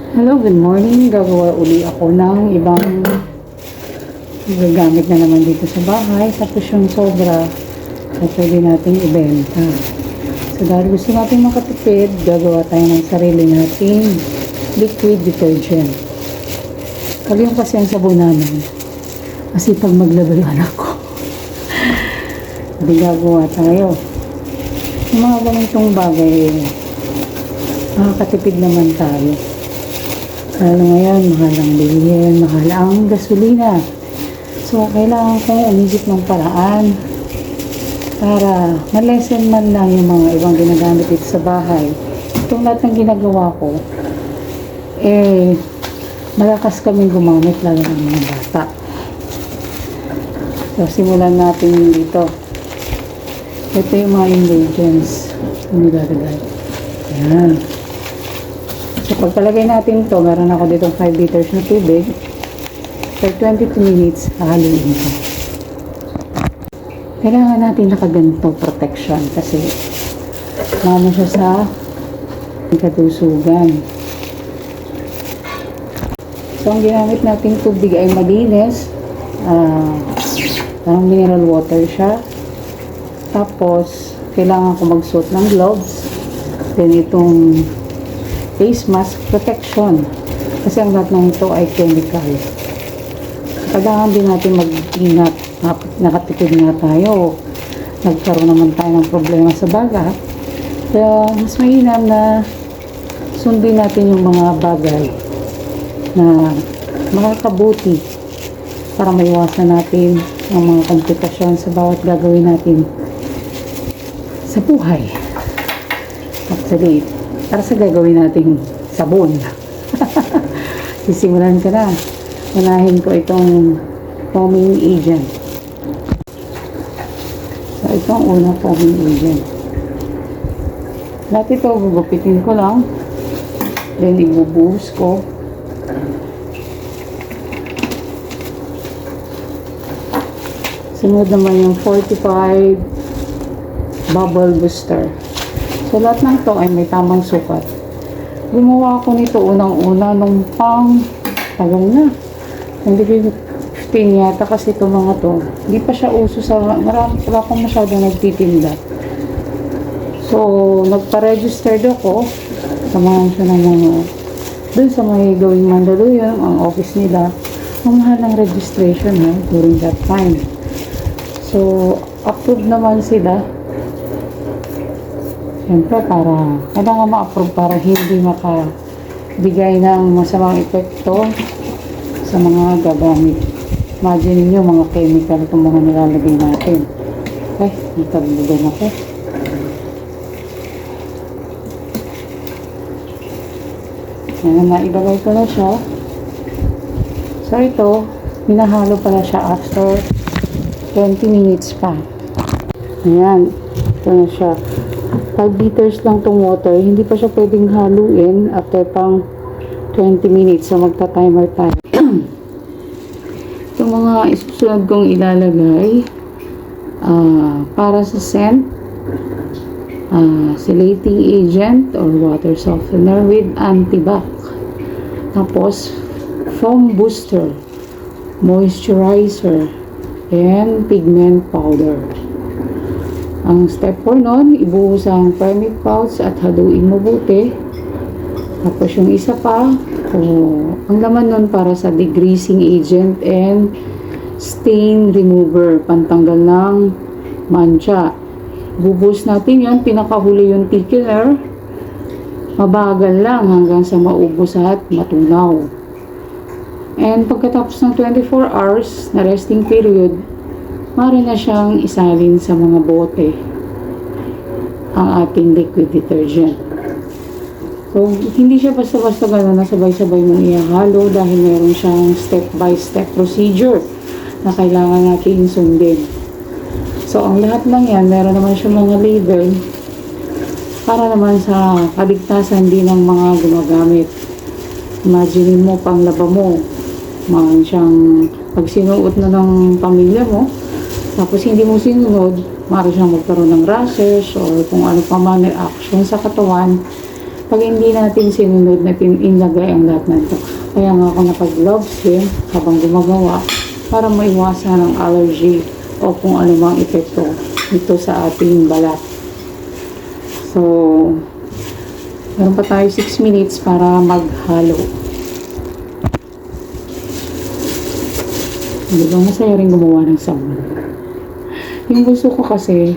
Hello, good morning. Gagawa uli ako ng ibang gagamit na naman dito sa bahay. Tapos yung sobra na pwede natin ibenta. So dahil gusto natin makatipid, gagawa tayo ng sarili nating liquid detergent. Kaliyung kasi ang sabon namin. Kasi pag maglaba yung anak ko. Hindi gagawa tayo. Yung mga ganitong bagay, makakatipid naman tayo. Lalo ngayon, mahal ang bilihin, mahal ang gasolina. So, kailangan kong umigit ng paraan para malesen man lang yung mga ibang ginagamit dito sa bahay. Itong lahat ng ginagawa ko, malakas kaming gumamit lalo ng mga bata. So, simulan natin dito. Ito yung mga ingredients na nilalagay. Ayan. So, pagkalagay natin to, meron ako ditong 5 liters na tubig. For 22 minutes, hahaluin ito. Kailangan natin nakaganto protection kasi mano siya sa katusugan. So, ang ginamit nating tubig ay malinis. Parang mineral water siya. Tapos, kailangan ko magsuot ng gloves. Then, itong face mask protection kasi ang lahat ng ito ay chemical. Kailangan din natin mag-ingat. Nakatipid nga tayo, nagkaroon naman tayo ng problema sa baga, kaya mas mainam na sundin natin yung mga bagay na makakabuti para maiwasan natin ang mga komplikasyon sa bawat gagawin natin sa buhay. Actually, para sa gagawin nating sabon. Sisimulan ka na. Unahin ko itong foaming agent. So, itong unang foaming agent. Lahat ito, gugupitin ko lang. Then, ibubuhos ko. Sunod naman yung 45 bubble booster. So, lahat ng to ay may tamang sukat. Gumawa ako nito unang-una nung tagal na. Hindi 15 yata kasi ito mga to. Hindi pa siya uso sa wala akong masyadong nagtitinda. So, nagpa-registered ako. Samahan siya ng mga dun sa may gawing Mandaluyong, ang office nila. Ang mahal ng registration during that time. So, approved naman sila. Siyempre, para kailangan ma-approve para hindi makabigay ng masamang epekto sa mga gagamit. Imagine niyo mga chemical itong mga nilalagay natin. Ay, nagtabugan ako. Ayan, nailagay ko na siya. So, ito, minahalo pala siya after 20 minutes pa. Ayan, ito na siya. 5 liters lang tong water, hindi pa siya pwedeng haluin after pang 20 minutes. So, magta-timer tayo. Itong mga isusunod kong ilalagay para sa scent, chelating agent or water softener with antibac. Tapos, foam booster, moisturizer, and pigment powder. Ang step 4 nun, ibuhos ang permit pouch at haluin mabuti. Tapos yung isa pa, ang laman nun para sa degreasing agent and stain remover, pantanggal ng mancha. Ibubuhos natin yan, pinakahuli yung thickener. Mabagal lang hanggang sa maubos at matunaw. And pagkatapos ng 24 hours na resting period, maaari na siyang isalin sa mga bote ang ating liquid detergent. So, hindi siya basta-basta gano'n na sabay-sabay mong ihalo dahil meron siyang step-by-step procedure na kailangan natin sundin. So, ang lahat lang yan, meron naman siya mga label para naman sa kaligtasan din ng mga gumagamit. Imagine mo, panglaba mo, maaari siyang pag sinuot na ng pamilya mo, tapos hindi mo sinunod, maaari siyang magkaroon ng rashes or kung ano pa man reaction sa katawan Pag hindi natin sinunod na inlagay ang lahat na ito. Kaya nga ako napag-gloves din habang gumagawa para maiwasan ang allergy o kung ano mang epekto ito sa ating balat. So, meron pa tayo 6 minutes para maghalo. Di ba masaya rin gumawa ng sabon? Yung gusto ko kasi,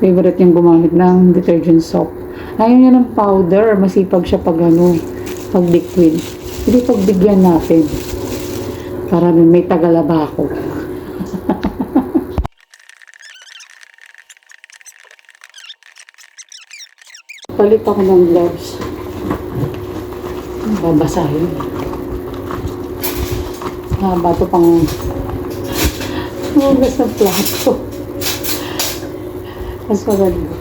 favorite niyang gumamit ng detergent soap. Ayaw niya ng powder, masipag siya pag pag liquid. Hindi pagbigyan natin. Para may tagalaba ako. Palit ako ng gloves. Babasahin. Haba ito pang hugas ng plato. Mas maganda.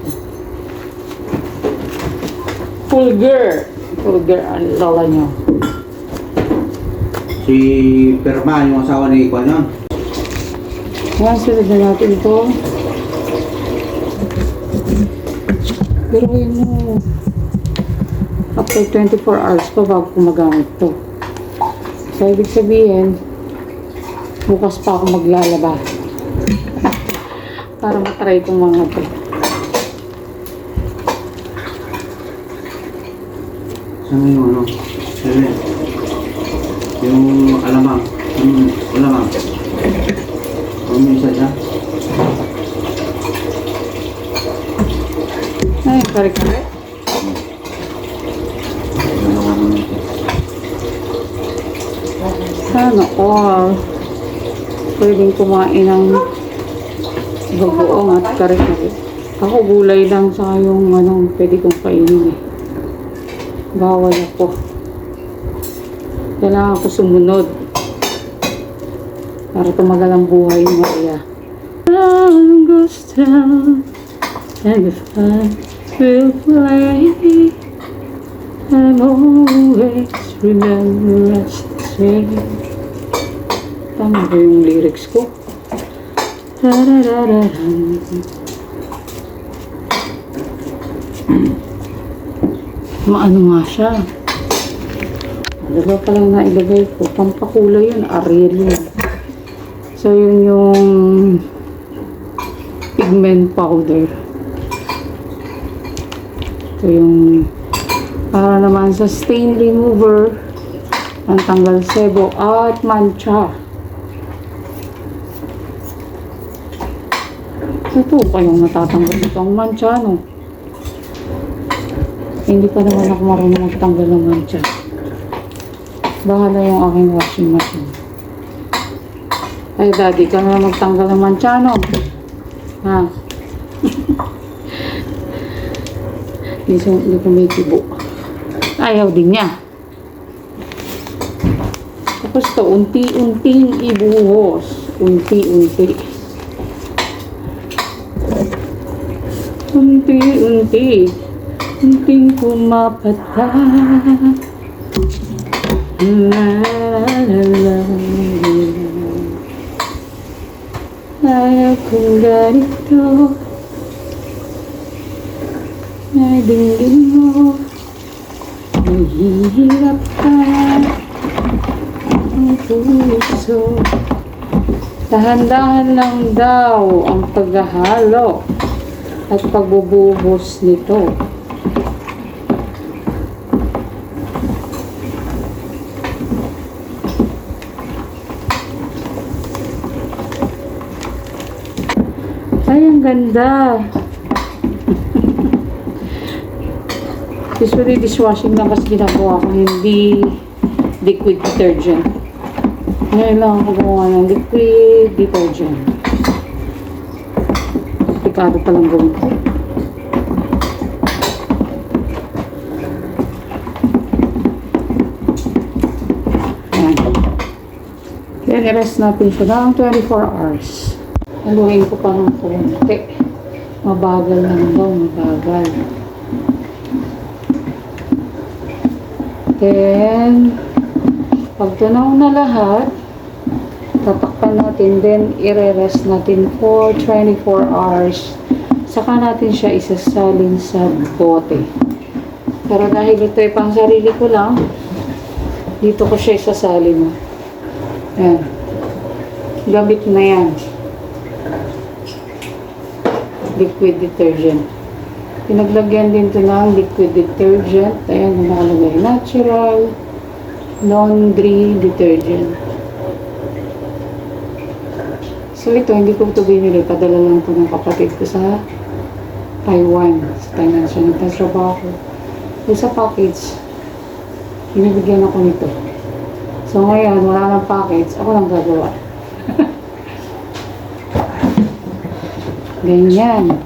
Fulger. Fulger ang lola nyo. Si Perma, yung asawa ni Kwan yun. Ngayon, sunod na natin ito. Pero yun mo, after 24 hours pa bago magamit ito. So, ibig sabihin, bukas pa ako maglalaba. Para matry itong mga ito. Saan yung ano? Saan yung alamang? Yung alamang? Yung isa dyan? Ay, kare-kare. Sana all. Pwedeng kumain ng bagoong at kare-kare. Ako gulay lang sa yung pwede kong kainin eh. Bawal ako. Kailangan ko sumunod. Para tumagal ang buhay ni Maria. Sun goes down and the fire will play. I'm always remember us the same. Tama ba yung lyrics ko? Maano nga siya. Dalawa pa lang na ilagay ko. Pampakulay yun. Ariel yun. So, yun yung pigment powder. Ito yung para naman sa stain remover. Ang tanggal sebo at mancha. Ito kayong natatanggal ito ang mancha, no? Hindi pa naman ako marunong magtanggal ng mancha. Bahala yung aking washing machine. Ay, daddy, ka na magtanggal ng mancha, no? Ha? Hindi ko may tibo. Ayaw din niya. Tapos to, unti-unting ibuhos. Unti-unti. Unti-unti. Unting kumapata. La la la ayaw kong ganito. Ay dinggin mo. Nahihirap ka. Ang puso. Dahan-dahan lang daw ang paghahalo at pagbubuhos nito. Ay, ang ganda. Usually, dishwashing lang kasi ginagawa ko, hindi liquid detergent. Ngayon lang ako gumawa ng liquid detergent. Komplikado palang gawin ko. Ayan. Then, i-rest natin siya ng 24 hours. Haluin ko pa ng konti. Mabagal lang daw, mabagal. Then, pag tunaw na lahat, tatakpan natin, then i-rest natin for 24 hours. Saka natin siya isasalin sa bote. Pero dahil ito ay pang sarili ko lang, dito ko siya isasali mo. Ayan. Gamit na yan. Liquid detergent. Pinaglagyan din ito ng liquid detergent. Ayan, nakalagay. Natural laundry detergent. So ito, hindi ko ito binili. Padala lang ito ng kapatid ko sa Taiwan. Sa Taiwan siya nagtatrabaho. Yung sa package, binibigyan ako nito. So ngayon, wala ng package. Ako lang gagawa. Ganyan.